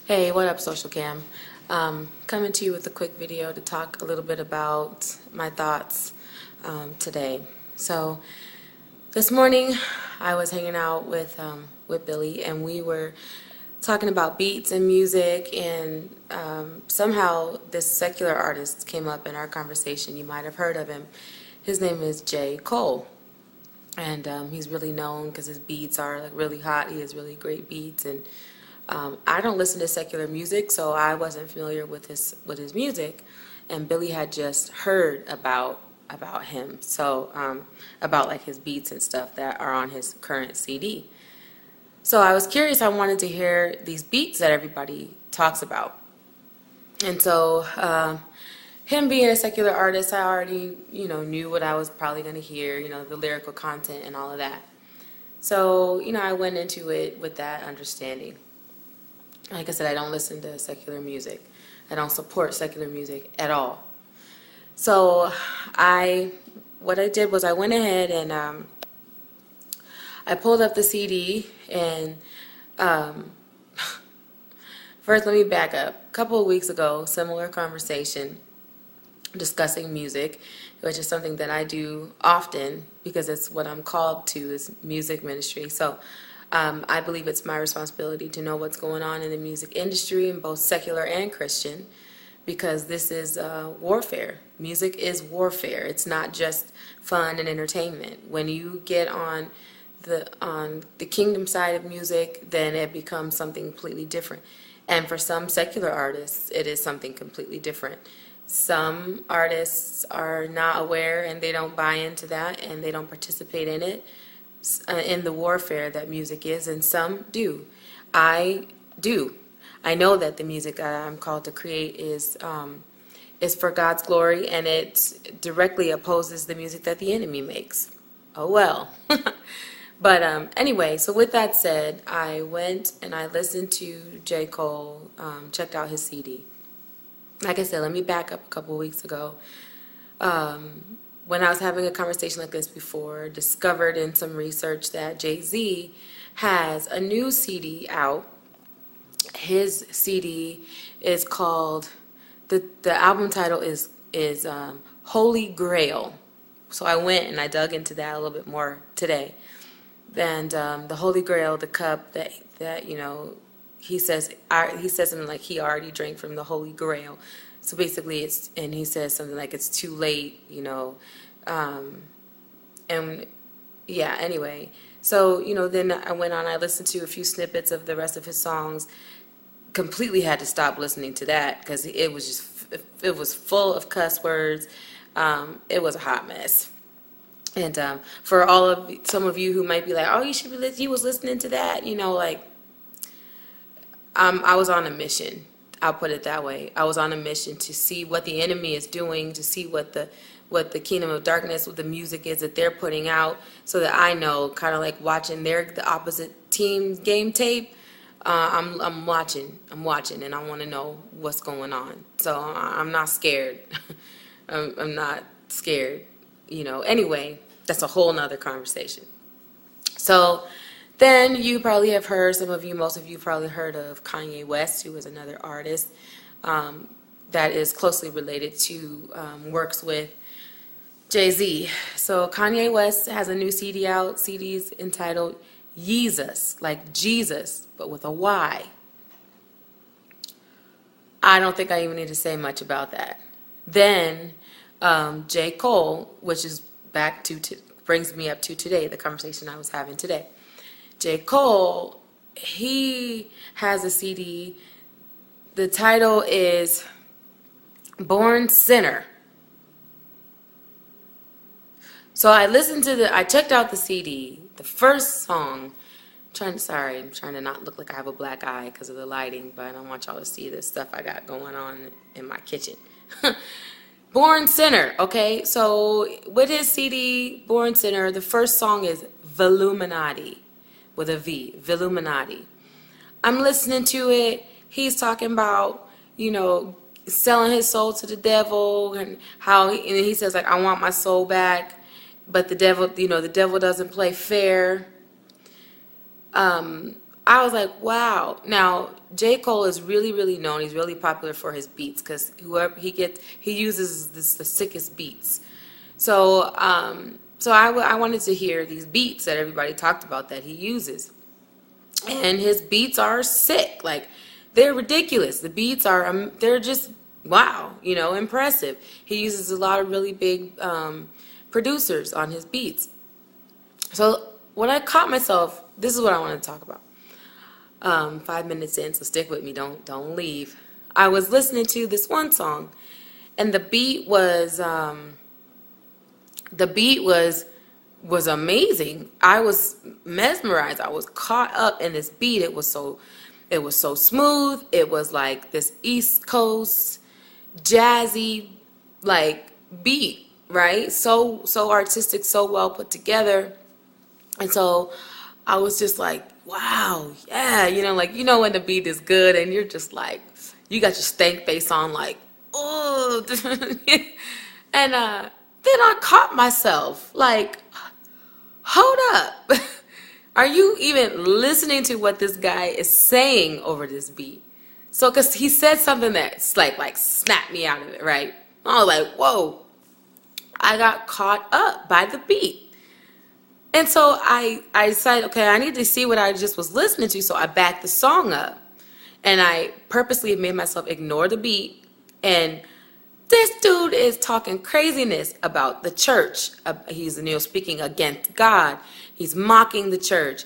Hey, what up, Social Cam? Coming to you with a quick video to talk a little bit about my thoughts today. So, this morning I was hanging out with Billy, and we were talking about beats and music, and somehow this secular artist came up in our conversation. You might have heard of him. His name is J. Cole, and he's really known because his beats are like really hot. He has really great beats, and I don't listen to secular music, so I wasn't familiar with his music, and Billy had just heard about him, so about like his beats and stuff that are on his current CD. So I was curious. I wanted to hear these beats that everybody talks about, and so him being a secular artist, I already knew what I was probably going to hear, the lyrical content and all of that. So I went into it with that understanding. Like I said, I don't listen to secular music. I don't support secular music at all. So what I did was I went ahead and I pulled up the CD, and first let me back up. A couple of weeks ago, similar conversation discussing music, which is something that I do often because it's what I'm called to, is music ministry. So I believe it's my responsibility to know what's going on in the music industry, in both secular and Christian, because this is warfare. Music is warfare. It's not just fun and entertainment. When you get on the kingdom side of music, then it becomes something completely different. And for some secular artists, it is something completely different. Some artists are not aware, and they don't buy into that, and they don't participate in it, in the warfare that music is, and some do. I do. I know that the music that I'm called to create is for God's glory, and it directly opposes the music that the enemy makes. Oh well. But anyway, so with that said, I went and I listened to J. Cole, checked out his CD. Like I said, let me back up a couple of weeks ago. When I was having a conversation like this before, discovered in some research that Jay-Z has a new CD out. His CD is called, the album title is Holy Grail. So I went and I dug into that a little bit more today. And the Holy Grail, the cup that he says something like he already drank from the Holy Grail. So basically and he says something like it's too late, and yeah, anyway. So, then I went on, I listened to a few snippets of the rest of his songs, completely had to stop listening to that because it was full of cuss words. It was a hot mess. And for some of you who might be like, oh, you was listening to that, I was on a mission. I'll put it that way. I was on a mission to see what the enemy is doing, to see what the kingdom of darkness, what the music is that they're putting out, so that I know, kind of like watching the opposite team's game tape. I'm watching, and I want to know what's going on. So I'm not scared. I'm not scared. Anyway, that's a whole nother conversation. So then you probably have heard, most of you probably heard of Kanye West, who is another artist that is closely related to, works with Jay-Z. So Kanye West has a new CD out. CD's entitled Yeezus, like Jesus, but with a Y. I don't think I even need to say much about that. Then J. Cole, which is brings me up to today, the conversation I was having today. J. Cole, he has a CD. The title is Born Sinner. So I checked out the CD. The first song, I'm trying to not look like I have a black eye because of the lighting, but I don't want y'all to see the stuff I got going on in my kitchen. Born Sinner, okay? So with his CD, Born Sinner, the first song is Villuminati, with a V, Villuminati. I'm listening to it. He's talking about, selling his soul to the devil, and how he says, like, I want my soul back, but the devil, the devil doesn't play fair. I was like, wow. Now, J. Cole is really, really known. He's really popular for his beats because whoever he gets, he uses the sickest beats. So, I wanted to hear these beats that everybody talked about that he uses. And his beats are sick. Like, they're ridiculous. The beats are, they're just, wow, impressive. He uses a lot of really big producers on his beats. So when I caught myself, this is what I want to talk about. 5 minutes in, so stick with me. Don't leave. I was listening to this one song, and the beat was amazing. I was mesmerized. I was caught up in this beat. It was so smooth. It was like this East Coast jazzy like beat, right? So artistic, so well put together. And so I was just like, wow, yeah, when the beat is good and you're just like, you got your stank face on like, oh, and then I caught myself like, hold up. Are you even listening to what this guy is saying over this beat? So, because he said something that's like snapped me out of it, right? I was like, whoa. I got caught up by the beat. And so I decided, okay, I need to see what I just was listening to. So I backed the song up. And I purposely made myself ignore the beat. And this dude is talking craziness about the church. He's speaking against God. He's mocking the church.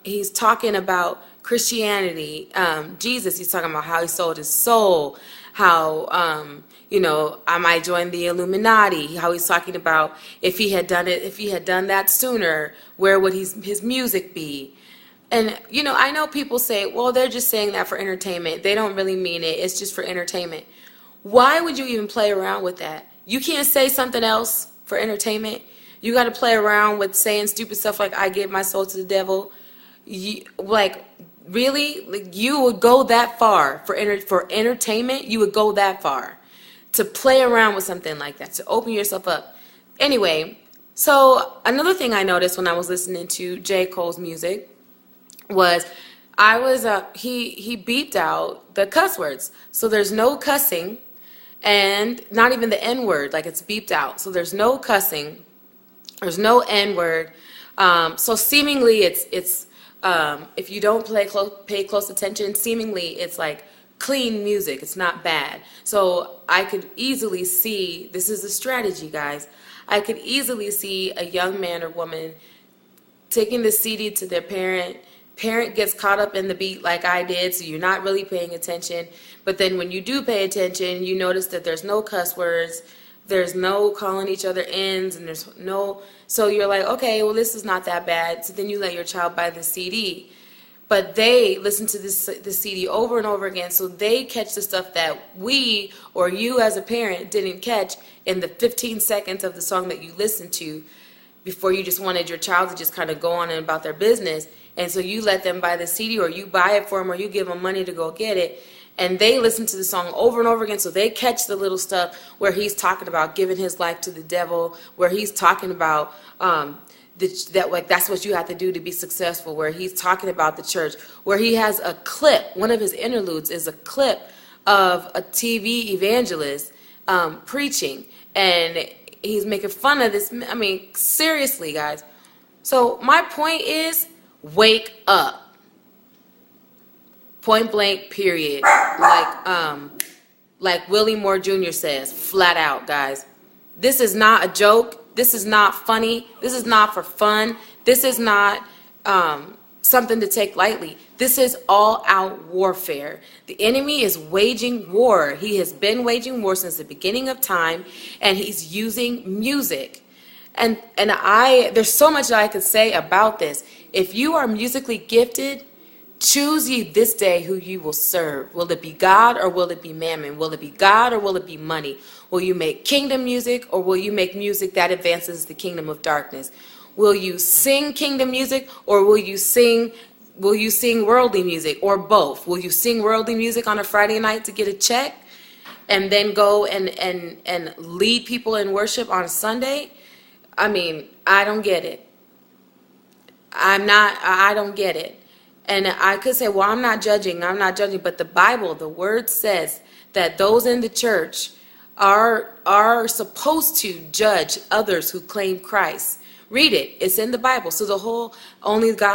He's talking about Christianity. Jesus, he's talking about how he sold his soul. How, I might join the Illuminati. How he's talking about if he had done that sooner, where would his music be? And, I know people say, well, they're just saying that for entertainment. They don't really mean it. It's just for entertainment. Why would you even play around with that? You can't say something else for entertainment. You got to play around with saying stupid stuff like, I gave my soul to the devil. Really? Like, you would go that far for entertainment? You would go that far to play around with something like that, to open yourself up. Anyway, so another thing I noticed when I was listening to J. Cole's music was he beeped out the cuss words. So there's no cussing and not even the N word, like it's beeped out. So there's no cussing, there's no N word. So seemingly it's if you don't pay close attention, seemingly it's like clean music. It's not bad. So I could easily see, this is a strategy, guys. I could easily see a young man or woman taking the CD to their parent gets caught up in the beat like I did, so you're not really paying attention. But then when you do pay attention, you notice that there's no cuss words, there's no calling each other ends, and there's no, so you're like, okay, well, this is not that bad. So then you let your child buy the CD. But they listen to the CD over and over again, so they catch the stuff that we or you as a parent didn't catch in the 15 seconds of the song that you listened to before you just wanted your child to just kind of go on and about their business. And so you let them buy the CD, or you buy it for them, or you give them money to go get it. And they listen to the song over and over again, so they catch the little stuff where he's talking about giving his life to the devil, where he's talking about that's what you have to do to be successful, where he's talking about the church, where he has a clip. One of his interludes is a clip of a TV evangelist preaching, and he's making fun of this. I mean, seriously, guys. So my point is, wake up. Point blank, period. Like Willie Moore Jr. says, flat out, guys. This is not a joke. This is not funny. This is not for fun. This is not something to take lightly. This is all-out warfare. The enemy is waging war. He has been waging war since the beginning of time, and he's using music. And there's so much that I could say about this. If you are musically gifted, choose ye this day who you will serve. Will it be God or will it be mammon? Will it be God or will it be money? Will you make kingdom music or will you make music that advances the kingdom of darkness? Will you sing kingdom music or will you sing worldly music, or both? Will you sing worldly music on a Friday night to get a check and then go and lead people in worship on Sunday? I mean, I don't get it. I don't get it. And I could say, well, I'm not judging, but the Bible, the word says that those in the church are supposed to judge others who claim Christ. Read it. It's in the Bible. So the whole only God